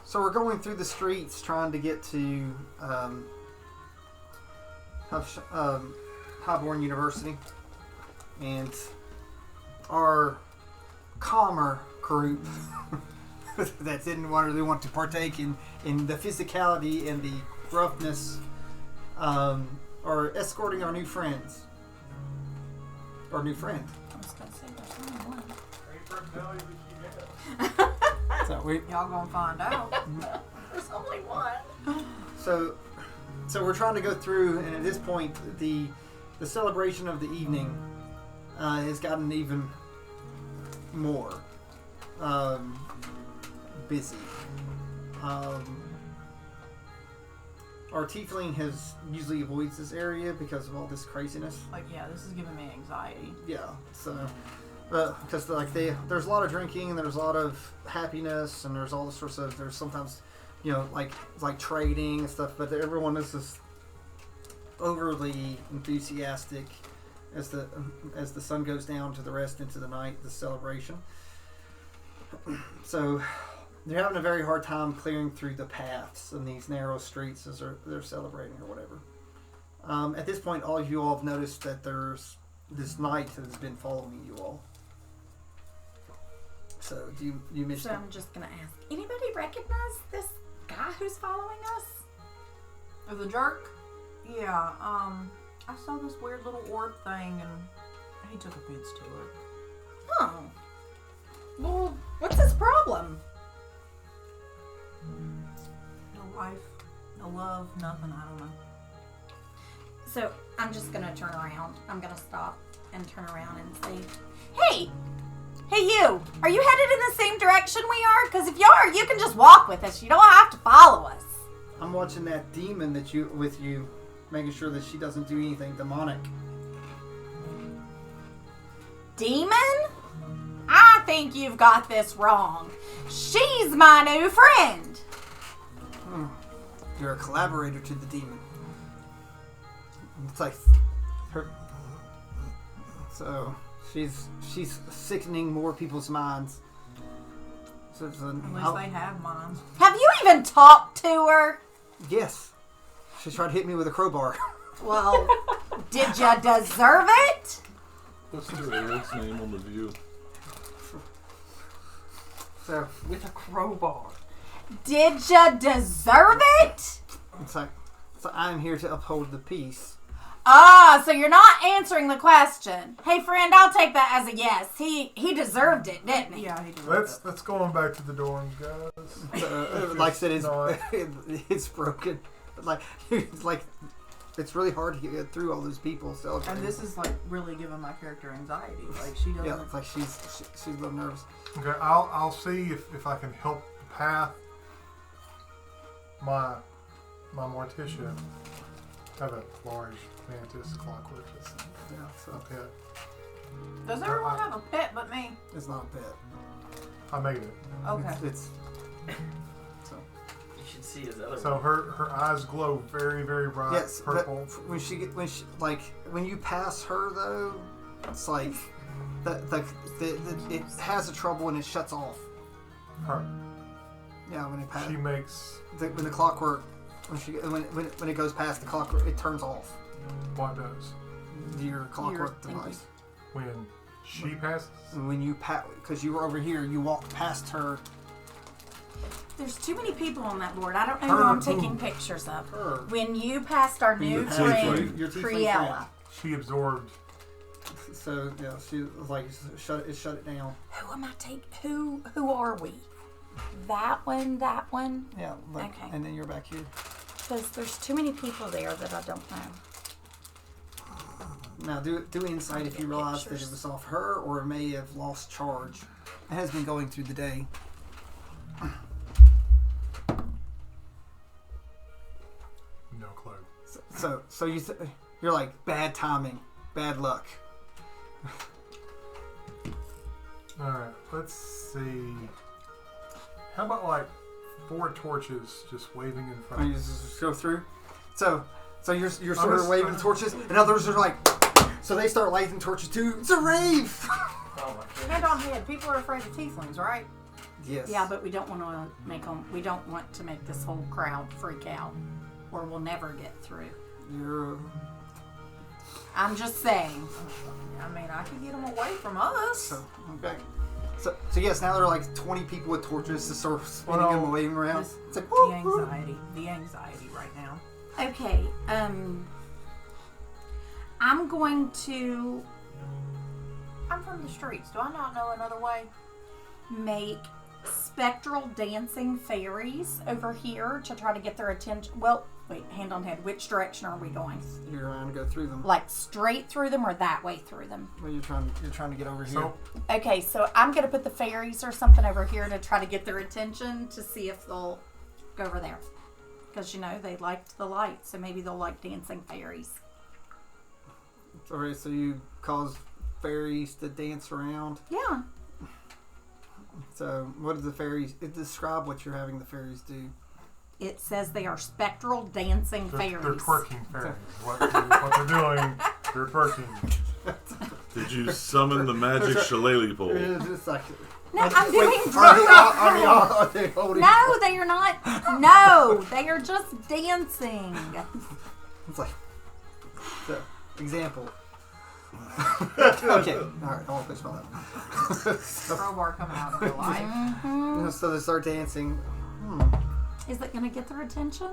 So we're going through the streets trying to get to Highborne University, and our calmer group that didn't really want to partake in the physicality and the roughness are escorting our new friends. Our new friend. I was going to say there's only one. So Y'all gonna find out. There's only one. So we're trying to go through, and at this point, the celebration of the evening has gotten even more busy. Our tiefling usually avoids this area because of all this craziness. Like, yeah, this is giving me anxiety. Yeah, so because there's a lot of drinking and there's a lot of happiness and there's all the sorts of there's sometimes like trading and stuff, but everyone is just overly enthusiastic as the sun goes down to the rest into the night, the celebration. So they're having a very hard time clearing through the paths in these narrow streets as they're celebrating or whatever. At this point, all of you all have noticed that there's this knight that has been following you all. So you missed So I'm just gonna ask, anybody recognize this guy who's following us? Oh, the jerk? Yeah, I saw this weird little orb thing and he took offense to it. Oh. Well, what's his problem? No life, no love, nothing, I don't know. So I'm just gonna turn around. I'm gonna stop and turn around and say, Hey! Hey you! Are you headed in the same direction we are? Because if you are, you can just walk with us. You don't have to follow us. I'm watching that demon with you, making sure that she doesn't do anything demonic. Demon? I think you've got this wrong. She's my new friend. You're a collaborator to the demon. It's like her. So she's sickening more people's minds. So At least they have minds. Have you even talked to her? Yes. She tried to hit me with a crowbar. Well, did you deserve it? What's her aunt's name on the view? So With a crowbar. Did you deserve it? it's like, so I'm here to uphold the peace. Ah, so you're not answering the question. Hey, friend, I'll take that as a yes. He deserved it, didn't he? Yeah, he did. Let's go on back to the dorms, guys. Like I said, it's broken. Like it's really hard to get through all those people celebrating. And this is like really giving my character anxiety. Like she doesn't. Yeah, it's like she's a little nervous. Okay, I'll see if I can help the path. My mortician have a large mantis clockwork. Yeah, so A pet. Does everyone have a pet but me? it's not a pet. I made it. Okay. It's so You should see his other So one. her eyes glow very, very bright yes. But purple. when you pass her though, it's like it has a trouble and it shuts off. Her, Yeah, when it passes. she makes When the clockwork, when it goes past the clockwork, it turns off what does your clockwork thinking. device. when she passes. And when you because you were over here, you walked past her. There's too many people on that board. I don't know who Her I'm who? taking pictures of. Her. When you passed our new Your friend, tiefling Priella. She absorbed. So yeah, she was like shut it down. Who am I taking? Who are we? That one, that one? Yeah, like, Okay. and then you're back here. Because there's too many people there that I don't know. Now do insight if you realize that it was off her or it may have lost charge. It has been going through the day. No clue. So you're like bad timing, bad luck. Alright, let's see. How about like 4 torches just waving in front And of you us? just go through. So you're sort of waving torches, and others are like, so they start lighting torches too. It's a rave. Oh my Head goodness. on head. People are afraid of tieflings, right? Yes. Yeah, but we don't want to make them. We don't want to make this whole crowd freak out, or we'll never get through. You're. I'm just saying. I mean, I can get them away from us. So, okay. So yes, now there are like 20 people with torches to sort of spinning them and waving around. This- It's like, the anxiety right now. Okay. I'm going to I'm from the streets. Do I not know another way? make spectral dancing fairies over here to try to get their attention. Well, wait, hand on head. Which direction are we going? you're trying to go through them. Like straight through them or that way through them? Well, you're trying to get over here. So, Okay, so I'm going to put the fairies or something over here to try to get their attention to see if they'll go over there. Because, you know, they liked the light, so maybe they'll like dancing fairies. Alright, so you cause fairies to dance around. Yeah. So what do the fairies? Describe what you're having the fairies do. It says they are spectral dancing fairies. they're twerking fairies. What they're doing, they're twerking. Did you summon the magic shillelagh pole? It's just like. No, I'm doing Are they holding? No, they are not. No, they are just dancing. It's like. So, example. Okay. Alright, I won't push my that. Crowbar coming out of the light. So they start dancing. Is it going to get their attention?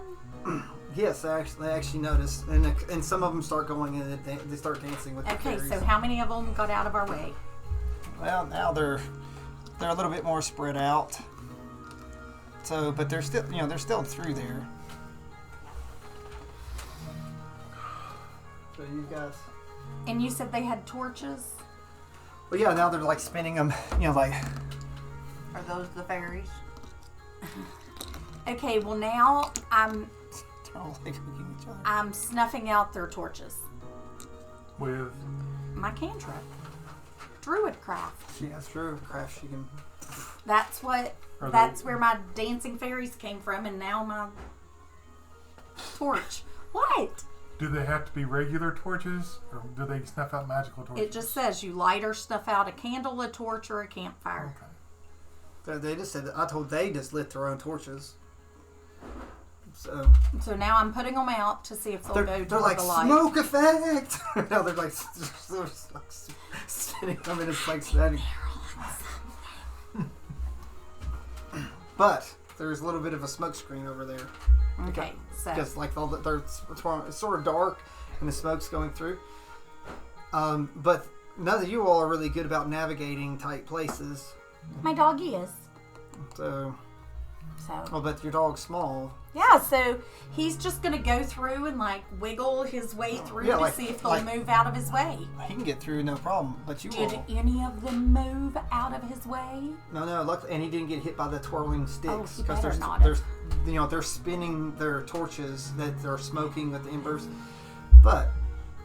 Yes, they actually notice, and some of them start going and they start dancing with the Okay, fairies. so how many of them got out of our way? Well, now they're a little bit more spread out. So, but they're still through there. So you guys. And you said they had torches? Well, yeah. Now they're like spinning them. You know, like. Are those the fairies? Okay, well now They're all like looking at each other. I'm snuffing out their torches. With My cantrip. Druidcraft. She has true craft. She can. That's what. Are That's they- where my dancing fairies came from, and now my torch. What? do they have to be regular torches, or do they snuff out magical torches? It just says you light or snuff out a candle, a torch, or a campfire. Okay. They just said. They just lit their own torches. So So now I'm putting them out to see if they'll go they're toward like the light. smoke effect. No, they're like spinning them and it's like spinning. But there's a little bit of a smoke screen over there. Okay, so Because like it's sort of dark and the smoke's going through. But none of you all are really good about navigating tight places. my doggy is. So, So well, but your dog's small. yeah, so he's just gonna go through and like wiggle his way through Yeah, to like- see if they'll like- move out of his way. He can get through no problem. But you Did all, any of them move out of his way? no. Luckily, and he didn't get hit by the twirling sticks he better they're not have. they're spinning their torches that they're smoking with the embers. But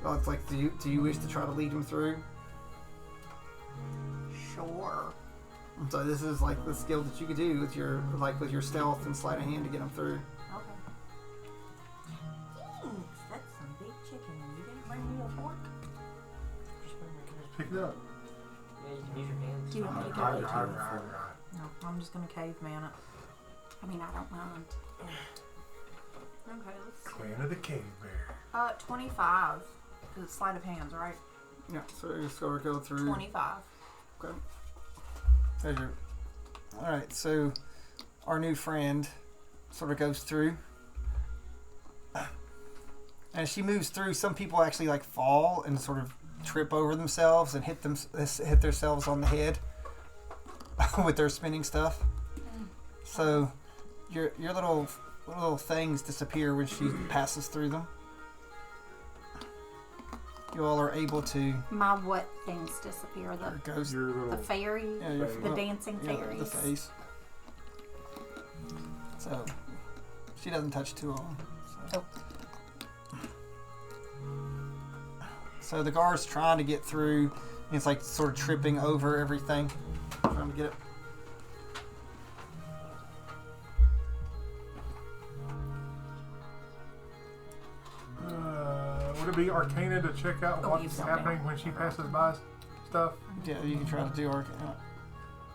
well, it's like, do you wish to try to lead him through? Sure. So this is like the skill that you could do with your stealth and sleight of hand to get him through. Okay. Thanks. That's some big chicken. You didn't bring me a fork? Pick it up. Yeah, you can use your hands. Do you want me to go? No, I'm just gonna caveman it. I mean, I don't mind. Okay, let's see. Clan of the Cave Bear. 25. Because it's sleight of hands, right? Yeah. So you sort of go through. 25. Okay. There's your. All right. So our new friend sort of goes through. And as she moves through, some people actually like fall and sort of trip over themselves and hit themselves on the head with their spinning stuff. So your little things disappear when she passes through them. You all are able to. My what things disappear? There it The goes. Your little. fairy, Yeah, your the dancing yeah, fairies. the face. So she doesn't touch two of them. So. So the guard's trying to get through. And it's like sort of tripping over everything, trying to get it. Would it be Arcana to check out Oh, what's you've done happening that. when she passes by stuff? Yeah, you can try to do Arcana.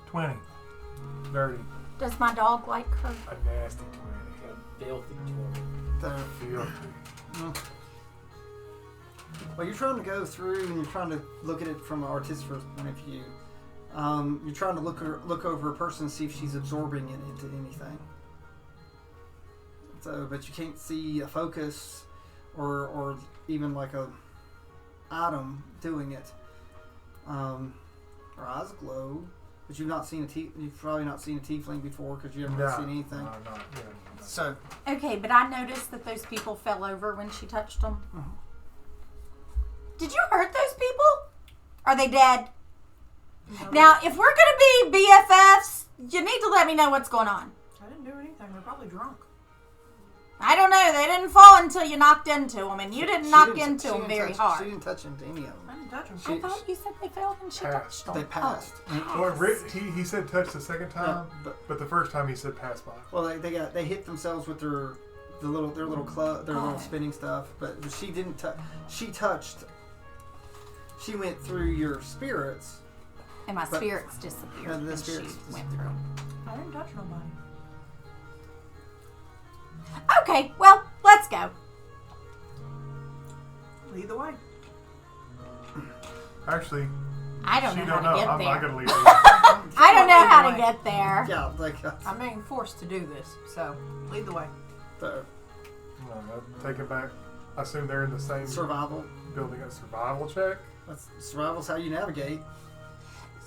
20. dirty. Does my dog like her? A nasty 20. Filthy 20. Filthy. Well, you're trying to go through and you're trying to look at it from an artistic point of view. You're trying to look over a person and see if she's absorbing it into anything. So, but you can't see a focus or even like a item doing it. Her eyes glow, but you've probably not seen a tiefling before because you haven't seen anything. No, not, yeah, no. So, Okay, but I noticed that those people fell over when she touched them. Mhm. Did you hurt those people? Are they dead? Now, if we're gonna be BFFs, you need to let me know what's going on. I didn't do anything. They're probably drunk. I don't know. They didn't fall until you knocked into them, and you didn't knock into them very She hard. didn't touch into any of them. I didn't touch them. I thought you said they fell and she touched them. They passed. Well, he said touch the second time, Yeah, but the first time he said pass by. Well, they hit themselves with their little club, their little spinning stuff. But she didn't touch. She touched. She went through your spirits. And my spirits disappeared. And the and spirits she went through. I didn't touch nobody. Okay, well, let's go. Lead the way. Actually, I don't she know don't how know. to get I'm there. not gonna leave. I don't know how to Lead the way. get there. Yeah, like I'm being forced to do this, so lead the way. Take it back. I assume they're in the same survival. building. A survival check. Survival's how you navigate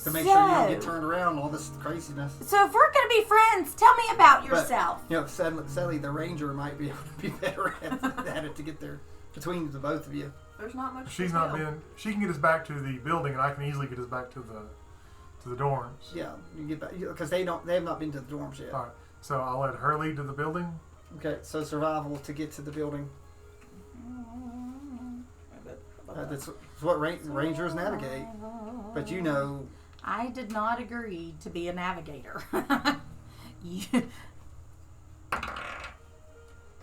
to make sure you don't get So- turned around and all this craziness. So if we're gonna be friends, tell me about But, yourself. sadly, the ranger might be able to be better at it to get there between the both of you. There's not much. She's to not tell. been. She can get us back to the building, and I can easily get us back to the dorms. Yeah, you get back because they have not been to the dorms yet. All right. So I'll let her lead to the building. Okay, so survival to get to the building. That's what rangers navigate. But you know, I did not agree to be a navigator.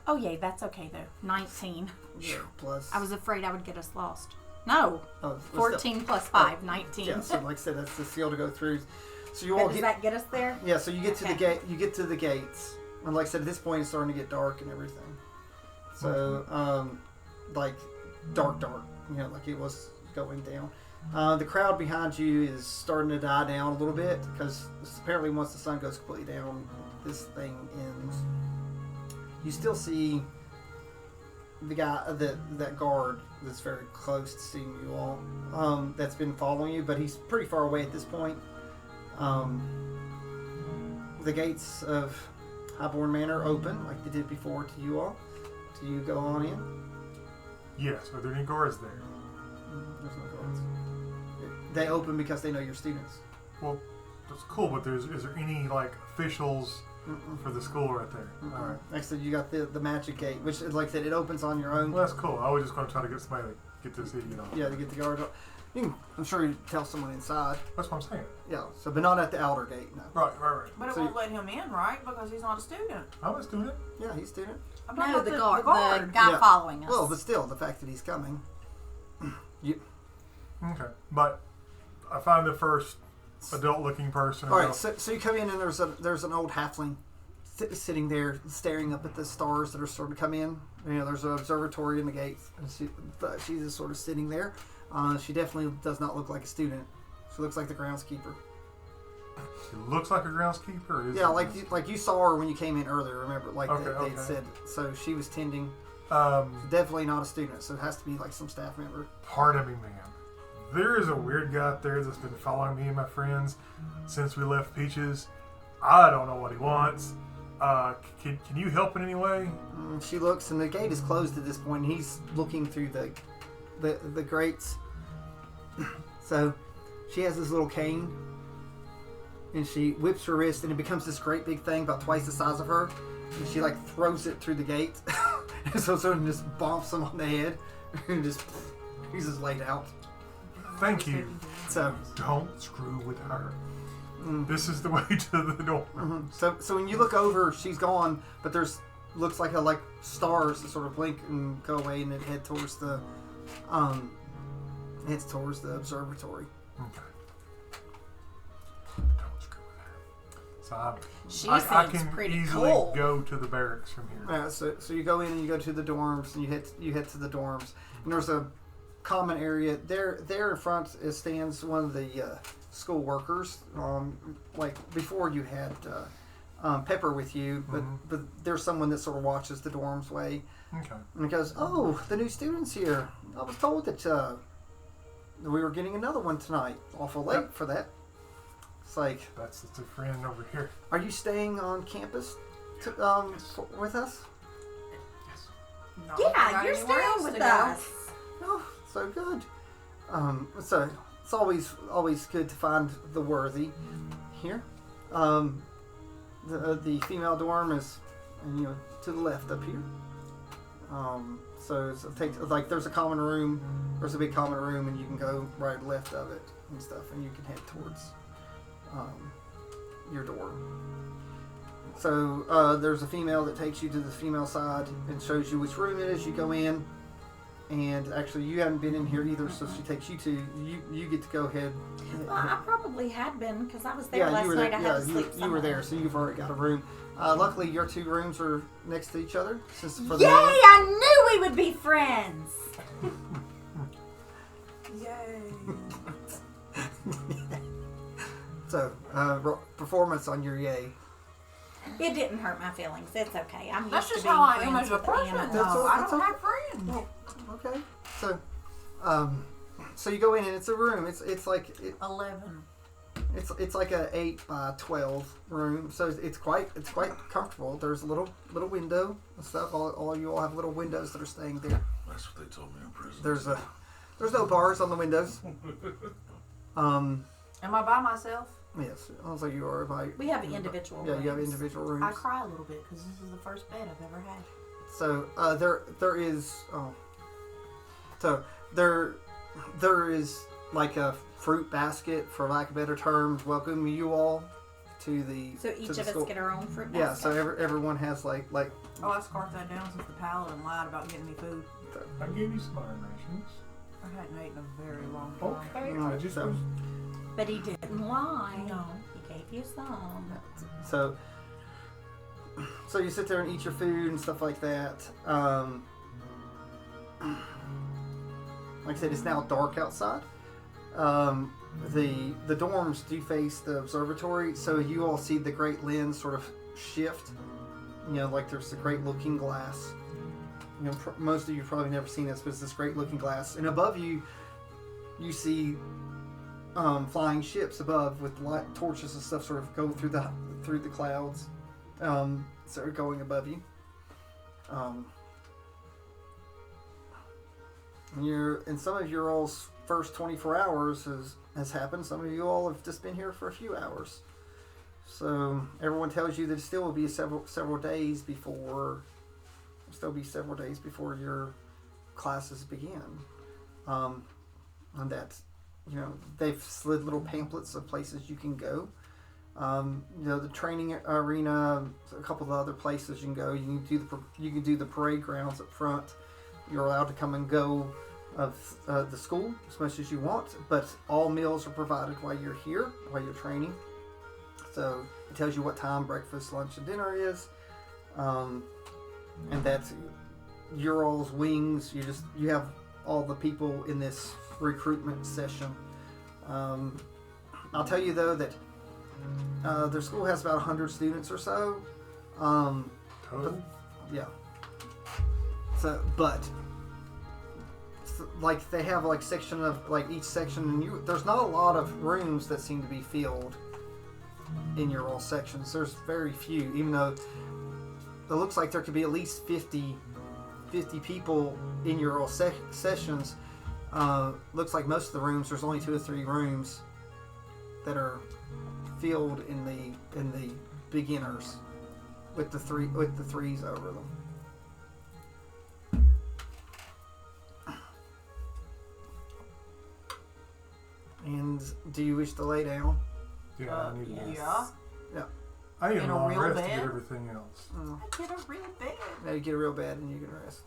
Oh, yeah, that's okay, though. 19. plus. I was afraid I would get us lost. No. Oh, 14 plus 5, 19. Yeah, so like I said, that's the skill to go through. So you But all does get. that get us there? Yeah, so you get to the Okay. gate. You get to the gates, and like I said, at this point it's starting to get dark and everything. So, like dark, you know, like it was going down. The crowd behind you is starting to die down a little bit because apparently once the sun goes completely down, this thing ends. You still see the guy, that guard that's very close to seeing you all, that's been following you, but he's pretty far away at this point. The gates of Highborne Manor open like they did before to you all. Do you go on in? Yes. Are there any guards there? There's no guards. They open because they know you're students. Well, that's cool. But is there any like officials for the school right there? All right. Next to you got the magic gate, which like I said, it opens on your own. Well, that's cool. I was just going to try to get somebody to get to see, you know. Yeah, to get the guard up. I'm sure you tell someone inside. That's what I'm saying. Yeah, so but not at the outer gate, no. Right. But it So won't let him in, right? Because he's not a student. I'm a student. Yeah, he's student. I'm talking No, about the guard. The guard. guy Yeah. following us. Well, but still, the fact that he's coming. Okay. But I find the first adult-looking person. All and right, go, so you come in and there's an old halfling sitting there staring up at the stars that are sort of come in. You know, there's an observatory in the gates, and she's just sort of sitting there. She definitely does not look like a student. She looks like the groundskeeper. She looks like a groundskeeper. Or is Yeah, it- like you saw her when you came in earlier. Remember, like Okay, they okay. said. So she was tending. Um, Definitely not a student. So it has to be like some staff member. pardon me, ma'am. There is a weird guy out there that's been following me and my friends since we left Peaches. I don't know what he wants. Can you help in any way? She looks, and the gate is closed at this point. And he's looking through the grates. So she has this little cane, and she whips her wrist, and it becomes this great big thing about twice the size of her. And she like throws it through the gate, and so sort of just bumps him on the head, and he's just laid out. Thank you. So. Don't screw with her. This is the way to the door. So when you look over, she's gone, but there's looks like stars that sort of blink and go away, and then head towards the observatory. Okay. Don't screw with her. So fine. She I seems can pretty easily cool. go to the barracks from here. So you go in and you go to the dorms and you head to the dorms and there's a common area there in front. Stands one of the school workers. Like before you had Pepper with you, but there's someone that sort of watches the dorms way. Okay. And he goes, "Oh, the new students here. I was told that we were getting another one tonight. Awful late for that." It's like, That's a friend over here. are you staying on campus with us? Not Yeah, got you're anywhere else staying with to go. us. Oh, so good. So it's always good to find the worthy here. The female dorm is, to the left up here. So take like there's a common room. There's a big common room, and you can go right left of it and stuff, and you can head towards your door. So there's a female that takes you to the female side and shows you which room it is. You go in, and actually you haven't been in here either, so she takes you to you get to go ahead. Well, I probably had been because I was there last you were night. there. I had to sleep You were there, so you've already got a room. Luckily, your two rooms are next to each other. For the Yay! moment. I knew we would be friends. Yay. So, performance on your yay. It didn't hurt my feelings. It's okay. I'm That's used just to being how I am friends as a with person. Anna. No, That's I don't okay. have friends. Well, okay. So you go in and it's a room. It's like 11. it's like a 8 by 12 room. So it's quite comfortable. There's a little window and stuff. All you all have little windows that are staying there. That's what they told me in prison. There's no bars on the windows. Am I by myself? Yes, I was like you are by. We have individual Yeah, rooms. you have individual rooms. I cry a little bit because this is the first bed I've ever had. So there is there is like a fruit basket, for lack of better terms, welcome you all to the. So each to the of us school. get our own fruit basket. Yeah, so everyone has like. Oh, I scarfed that down since the paladin lied about getting me food. I gave you some iron rations. I hadn't eaten in a very long time. Okay, I just So- was. But he didn't lie. No. He gave you some. So you sit there and eat your food and stuff like that. Like I said, it's now dark outside. The dorms do face the observatory, so you all see the great lens sort of shift. Like there's a great looking glass. Most of you have probably never seen this, but it's this great looking glass. And above you, you see flying ships above with light torches and stuff sort of go through the clouds. Sort of going above you. And some of your all's first 24 hours has happened. Some of you all have just been here for a few hours. So everyone tells you that it still will be several days before your classes begin. And that, they've slid little pamphlets of places you can go. The training arena, a couple of other places you can go. You can do the parade grounds up front. You're allowed to come and go of the school as much as you want, but all meals are provided while you're here, while you're training. So it tells you what time breakfast, lunch, and dinner is, and that's your all's wings. You have all the people in this recruitment session. I'll tell you though that their school has about 100 students or so. Total? Yeah. So, but like they have like section of like each section, and there's not a lot of rooms that seem to be filled in your all sections. There's very few, even though it looks like there could be at least 50 people in your all sessions. Looks like most of the rooms, there's only 2 or 3 rooms that are filled in the beginners with the threes over them. And do you wish to lay down? Yeah, I need yes. Yeah. I need In a a long real rest to bed? get everything else. I get a real bed. Now you get real bad and you can rest.